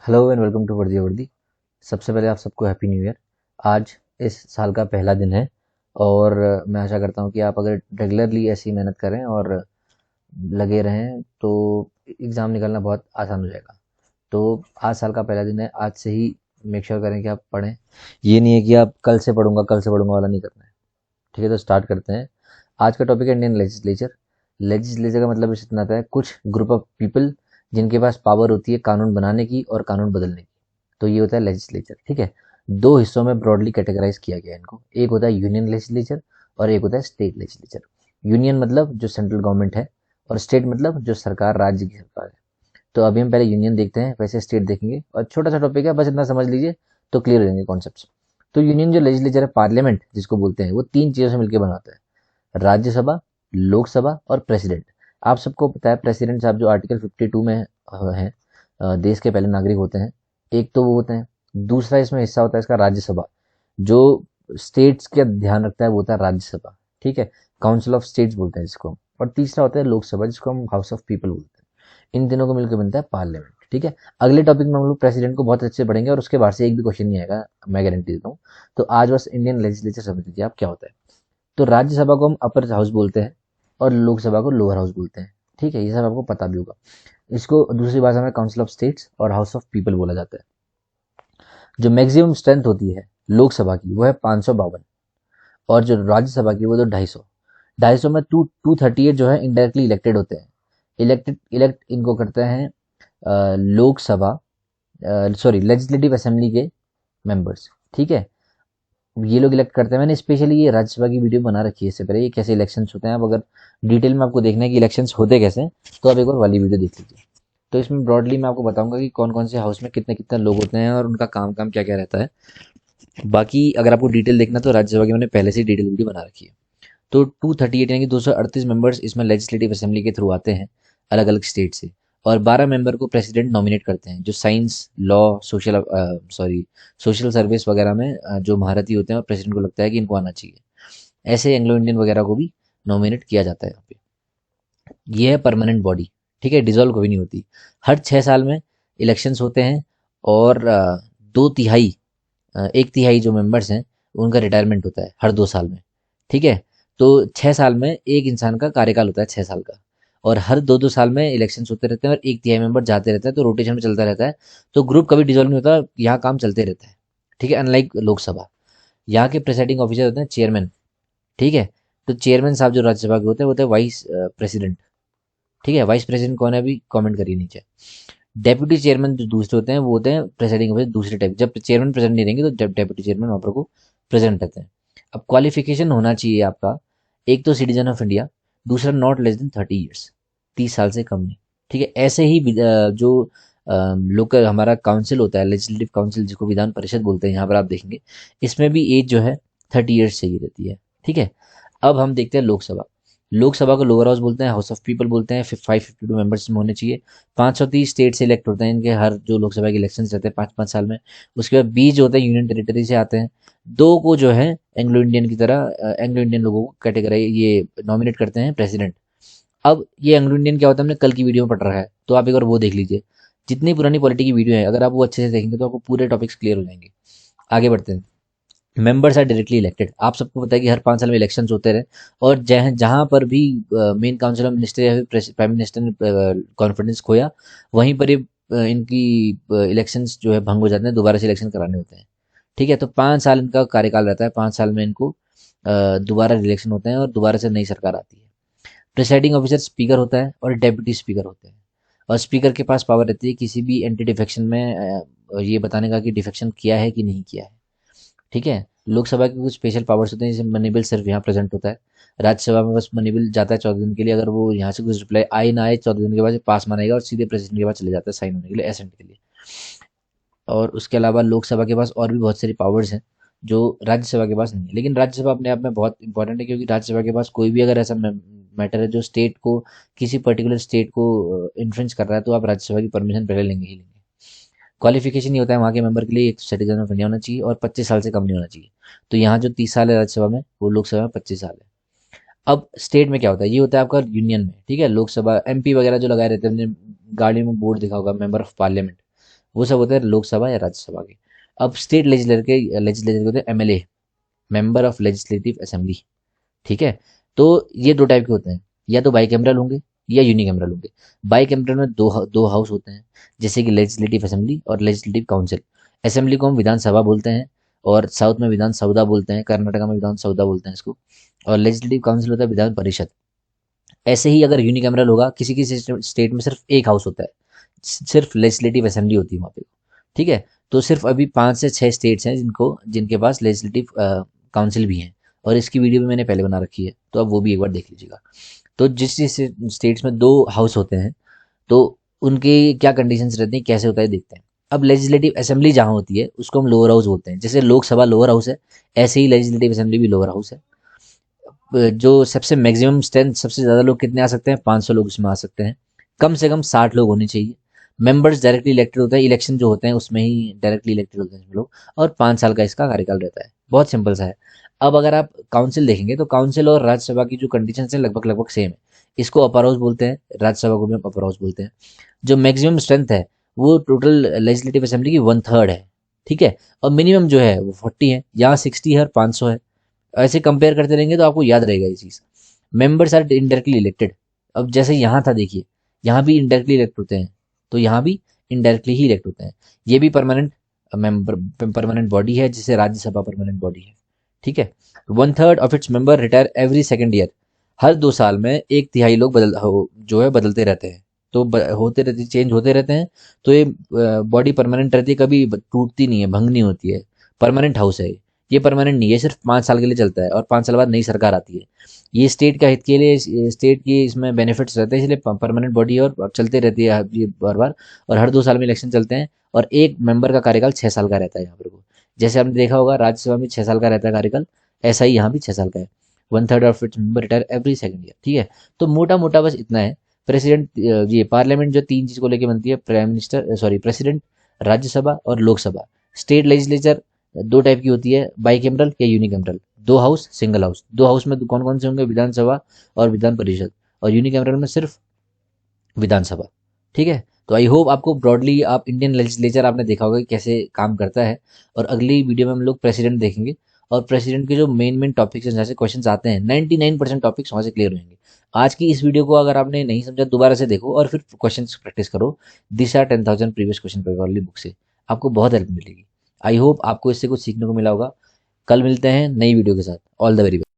Hello and welcome to वर्दी वर्दी। सबसे पहले आप सबको हैप्पी न्यू ईयर। आज इस साल का पहला दिन है और मैं आशा करता हूँ कि आप अगर रेगुलरली ऐसी मेहनत करें और लगे रहें तो एग्ज़ाम निकलना बहुत आसान हो जाएगा। तो आज साल का पहला दिन है, आज से ही मेक श्योर करें कि आप पढ़ें। ये नहीं है कि आप कल से पढ़ूंगा वाला नहीं करना है। ठीक है, तो स्टार्ट करते हैं। आज का टॉपिक है इंडियन लेजिस्लेचर। लेजिस्लेचर का मतलब इतना आता है कुछ ग्रुप ऑफ पीपल जिनके पास पावर होती है कानून बनाने की और कानून बदलने की। तो ये होता है लेजिस्लेचर। ठीक है, दो हिस्सों में ब्रॉडली कैटेगराइज किया गया है इनको। एक होता है यूनियन लेजिस्लेचर और एक होता है स्टेट लेजिस्लेचर। यूनियन मतलब जो सेंट्रल गवर्नमेंट है और स्टेट मतलब जो सरकार, राज्य की सरकार है। तो अभी हम पहले यूनियन देखते हैं, वैसे स्टेट देखेंगे और छोटा सा टॉपिक है, बस इतना समझ लीजिए तो क्लियर हो जाएंगे कॉन्सेप्ट। तो यूनियन जो लेजिस्लेचर है, पार्लियामेंट जिसको बोलते हैं, वो तीन चीजों से मिलकर बनाता है: राज्यसभा, लोकसभा और प्रेसिडेंट। आप सबको पता है प्रेसिडेंट साहब जो आर्टिकल 52 में हैं, देश के पहले नागरिक होते हैं। एक तो वो होते हैं। दूसरा इसमें हिस्सा होता है इसका राज्यसभा, जो स्टेट्स का ध्यान रखता है, वो होता है राज्यसभा। ठीक है, काउंसिल ऑफ स्टेट्स बोलते हैं इसको। और तीसरा होता है लोकसभा, जिसको हम हाउस ऑफ पीपल बोलते हैं। इन तीनों को मिलकर बनता है पार्लियामेंट। ठीक है, अगले टॉपिक में हम लोग प्रेसिडेंट को बहुत अच्छे से पढ़ेंगे और उसके बाहर से एक भी क्वेश्चन नहीं आएगा, मैं गारंटी देता हूँ। तो आज बस इंडियन लेजिस्लेचर समझ लीजिए आप क्या होता है। तो राज्यसभा को हम अपर हाउस बोलते हैं और लोकसभा को लोअर हाउस बोलते हैं। ठीक है, ये सब आपको पता भी होगा। इसको दूसरी भाषा में काउंसिल ऑफ स्टेट्स और हाउस ऑफ पीपल बोला जाता है। जो मैक्सिमम स्ट्रेंथ होती है लोकसभा की वो है 552, और जो राज्यसभा की वो तो 250। 250 में 238 जो है इनडायरेक्टली इलेक्टेड होते हैं। इलेक्ट इनको करते हैं लोकसभा, सॉरी लेजिस्लेटिव असेंबली के मेंबर्स। ठीक है, ये लोग इलेक्ट करते हैं। मैंने स्पेशली ये राज्यसभा की वीडियो बना रखी है इससे पहले, ये कैसे इलेक्शंस होते हैं। अब अगर डिटेल में आपको देखना है कि इलेक्शंस होते कैसे हैं, तो आप एक और वाली वीडियो देख लीजिए। तो इसमें ब्रॉडली मैं आपको बताऊंगा कि कौन कौन से हाउस में कितने कितने लोग होते हैं और उनका काम काम क्या क्या रहता है। बाकी अगर आपको डिटेल देखना तो राज्यसभा की मैंने पहले से डिटेल वीडियो बना रखी है। तो 238 यानी कि 238 मेंबर्स इसमें लेजिस्लेटिव असेंबली के थ्रू आते हैं, अलग अलग स्टेट से। और 12 मेंबर को प्रेसिडेंट नॉमिनेट करते हैं, जो साइंस, लॉ, सोशल सर्विस वगैरह में जो महारथी होते हैं, और प्रेसिडेंट को लगता है कि इनको आना चाहिए। ऐसे एंग्लो इंडियन वगैरह को भी नॉमिनेट किया जाता है यहाँ पे। ये है परमानेंट बॉडी। ठीक है, डिसॉल्व कभी नहीं होती। हर 6 साल में इलेक्शंस होते हैं और दो तिहाई, एक तिहाई जो मेंबर्स हैं उनका रिटायरमेंट होता है हर 2 साल में। ठीक है, तो 6 साल में एक इंसान का कार्यकाल होता है 6 साल का, और हर दो दो साल में इलेक्शंस होते रहते हैं और एक तिहाई मेंबर जाते रहते हैं, तो रोटेशन में चलता रहता है। तो ग्रुप कभी डिसॉल्व नहीं होता, यहाँ काम चलते रहता है। ठीक है, अनलाइक लोकसभा, यहाँ के प्रेसाइडिंग ऑफिसर होते हैं चेयरमैन। ठीक है, तो चेयरमैन साहब जो राज्यसभा के होते हैं, वो होते हैं वाइस प्रेसिडेंट। ठीक है, वाइस प्रेसिडेंट कौन है अभी कमेंट करिए नीचे। डेप्यूटी चेयरमैन जो दूसरे होते हैं वो होते हैं प्रेसिडिंग ऑफिसर दूसरे टाइप। जब चेयरमैन प्रेसिडेंट नहीं रहेंगे तो डेप्यूटी चेयरमैन वहाँ पर को प्रेसिडेंट रहते हैं। अब क्वालिफिकेशन होना चाहिए आपका, एक तो सिटीजन ऑफ इंडिया, दूसरा नॉट लेस देन 30 ईयर्स, 30 साल से कम नहीं। ठीक है, ऐसे ही जो लोकल हमारा काउंसिल होता है, लेजिस्लेटिव काउंसिल जिसको विधान परिषद बोलते हैं, यहाँ पर आप देखेंगे इसमें भी एज जो है 30 ईयर्स चाहिए रहती है। ठीक है, अब हम देखते हैं लोकसभा। लोकसभा को लोअर हाउस बोलते हैं, हाउस ऑफ पीपल बोलते हैं। 552 मेंबर्स में होने चाहिए। 530 स्टेट से इलेक्ट होते हैं इनके, हर जो लोकसभा के इलेक्शन रहते हैं 5 5 साल में। उसके बाद 20 जो होते हैं यूनियन टेरिटरी से आते हैं। दो को जो है एंग्लो इंडियन की तरह, एंग्लो इंडियन लोगों को कैटेगराइज ये नॉमिनेट करते हैं प्रेसिडेंट। अब ये एंग्लो इंडियन क्या होता है हमने कल की वीडियो में पढ़ रखा है, तो आप एक बार वो देख लीजिए। जितनी पुरानी पॉलिटी की वीडियो है, अगर आप वो अच्छे से देखेंगे तो आपको पूरे टॉपिक्स क्लियर हो जाएंगे। आगे बढ़ते हैं। Members are directly elected. आप सबको पता है कि हर 5 साल में इलेक्शंस होते रहे, और जहाँ जहाँ पर भी मेन काउंसिल ऑफ मिनिस्टर या फिर प्राइम मिनिस्टर ने कॉन्फिडेंस खोया, वहीं पर ये इनकी इलेक्शंस जो है भंग हो जाते हैं, दोबारा से इलेक्शन कराने होते हैं। ठीक है, तो 5 साल इनका कार्यकाल रहता है, 5 साल में इनको दोबारा इलेक्शन होते हैं और दोबारा से नई सरकार आती है। प्रिसाइडिंग ऑफिसर स्पीकर होता है और डेप्यूटी स्पीकर होते हैं। और स्पीकर के पास पावर रहती है किसी भी एंटी डिफेक्शन में ये बताने का कि डिफेक्शन किया है कि नहीं किया है। ठीक है, लोकसभा के कुछ स्पेशल पावर्स होते हैं, जैसे मनी बिल सिर्फ यहाँ प्रेजेंट होता है। राज्यसभा में बस मनी बिल जाता है 14 दिन के लिए, अगर वो यहाँ से कुछ रिप्लाई आए ना आए 14 दिन के बाद पास मानेगा और सीधे प्रेसिडेंट के पास चले जाता है साइन होने के लिए, एसेंट के लिए। और उसके अलावा लोकसभा के पास और भी बहुत सारी पावर्स हैं जो राज्यसभा के पास नहीं है। लेकिन राज्यसभा अपने आप में बहुत इंपॉर्टेंट है, क्योंकि राज्यसभा के पास कोई भी अगर ऐसा मैटर है जो स्टेट को, किसी पर्टिकुलर स्टेट को इन्फ्लुएंस कर रहा है, तो आप राज्यसभा की परमिशन पहले लेंगे ही लेंगे। क्वालिफिकेशन ये होता है वहाँ के मेंबर के लिए, एक सिटीजन ऑफ इंडिया होना चाहिए और 25 साल से कम नहीं होना चाहिए। तो यहाँ जो 30 साल है राज्यसभा में, वो लोकसभा में 25 साल है। अब स्टेट में क्या होता है, ये होता है आपका यूनियन में। ठीक है, लोकसभा एमपी वगैरह जो लगाए रहते हैं, हमने गाड़ी में बोर्ड देखा होगा, मेंबर ऑफ पार्लियामेंट, वो सब होते हैं लोकसभा या राज्यसभा के। अब स्टेट लेजिस्लेचर के होते हैं MLA, member of legislative assembly. ठीक है, तो ये दो टाइप के होते हैं, या तो बाई कैमरल होंगे या यूनिकैमरल होंगे। बाई कैमरल में दो हाउस होते हैं, जैसे कि लेजिस्लेटिव असेंबली और लेजिस्लेटिव काउंसिल। असेंबली को हम विधानसभा बोलते हैं, और साउथ में विधान सौदा बोलते हैं, कर्नाटका में विधान सौदा बोलते हैं इसको। और लेजिस्लेटिव काउंसिल होता है विधान परिषद। ऐसे ही अगर यूनिकैमरल होगा, किसी किसी स्टेट में सिर्फ एक हाउस होता है, सिर्फ लेजिस्लेटिव असेंबली होती है वहाँ पे। ठीक है, तो सिर्फ अभी 5 से 6 स्टेट्स हैं जिनके पास लेजिस्लेटिव काउंसिल भी हैं, और इसकी वीडियो भी मैंने पहले बना रखी है, तो अब वो भी एक बार देख लीजिएगा। तो जिस जिस स्टेट्स में 2 हाउस होते हैं, तो उनके क्या कंडीशंस रहती हैं, कैसे होता है देखते हैं। अब लेजिस्लेटिव असेंबली जहाँ होती है उसको हम लोअर हाउस बोलते हैं। जैसे लोकसभा लोअर हाउस है, ऐसे ही लेजिस्लेटिव असेंबली भी लोअर हाउस है। जो सबसे मैक्सिमम स्ट्रेंथ, सबसे ज़्यादा लोग कितने आ सकते हैं, 500 लोग इसमें आ सकते हैं। कम से कम 60 लोग होने चाहिए। मेंबर्स डायरेक्टली इलेक्टेड होते हैं, इलेक्शन जो होते हैं उसमें ही डायरेक्टली इलेक्टेड होते हैं इसमें लोग, और 5 साल का इसका कार्यकाल रहता है। बहुत सिंपल सा है। अब अगर आप काउंसिल देखेंगे तो काउंसिल और राज्यसभा की जो कंडीशन है लगभग लगभग सेम है। इसको अपर हाउस बोलते हैं, राज्यसभा को भी हम अपर हाउस बोलते हैं। जो मैक्सिमम स्ट्रेंथ है वो टोटल लेजिस्लेटिव असेंबली की 1/3 है। ठीक है, और मिनिमम जो है वो 40 है, यहाँ 60 है और 500 है। ऐसे कंपेयर करते रहेंगे तो आपको याद रहेगा ये चीज़। Members are indirectly elected. अब जैसे यहाँ था देखिए, यहाँ भी इनडायरेक्टली इलेक्ट होते हैं, तो यहाँ भी इनडायरेक्टली ही इलेक्ट होते हैं। ये भी परमानेंट बॉडी है, जिसे राज्यसभा परमानेंट बॉडी है। ठीक है, 1/3 of its member retire every second year. हर 2 साल में 1/3 लोग जो है बदलते रहते हैं। तो होते रहते, चेंज होते रहते हैं। तो ये बॉडी परमानेंट रहती है, कभी टूटती नहीं है, भंग नहीं होती है। परमानेंट हाउस है ये परमानेंट नहीं है, सिर्फ 5 साल के लिए चलता है, और 5 साल बाद नई सरकार आती है। ये स्टेट का हित के लिए, स्टेट की इसमें बेनिफिट्स रहते हैं, इसलिए परमानेंट बॉडी है और चलते रहती है ये बार बार। और हर 2 साल में इलेक्शन चलते हैं, और एक मेंबर का कार्यकाल 6 साल का रहता है यहाँ पर को। जैसे आपने देखा होगा राज्यसभा में 6 साल का रहता है कार्यकाल, ऐसा ही यहाँ भी 6 साल का है। 1/3 of its member retire every second year. ठीक है, तो मोटा मोटा बस इतना है। प्रेसिडेंट, ये पार्लियामेंट जो 3 चीज को लेकर बनती है, prime minister, sorry president, Rajya Sabha और लोकसभा। स्टेट लेजिस्लेचर 2 टाइप की होती है, बाईकेमरल या unicameral. 2 house, single house. 2 house में कौन कौन से होंगे, विधानसभा और विधान परिषद। और यूनिकैमरल में सिर्फ विधानसभा। ठीक है, तो आई होप आपको ब्रॉडली, आप इंडियन लेजिस्लेचर आपने देखा होगा कि कैसे काम करता है। और अगली वीडियो में हम लोग प्रेसिडेंट देखेंगे, और प्रेसिडेंट के जो मेन टॉपिक्स हैं, जहाँ से क्वेश्चन आते हैं, 99% टॉपिक्स वहाँ से क्लियर होंगे। आज की इस वीडियो को अगर आपने नहीं समझा, दोबारा से देखो और फिर क्वेश्चन प्रैक्टिस करो। This are 10,000 previous question paper वाली बुक से आपको बहुत हेल्प मिलेगी। आई होप आपको इससे कुछ सीखने को मिला होगा। कल मिलते हैं नई वीडियो के साथ। All the very best.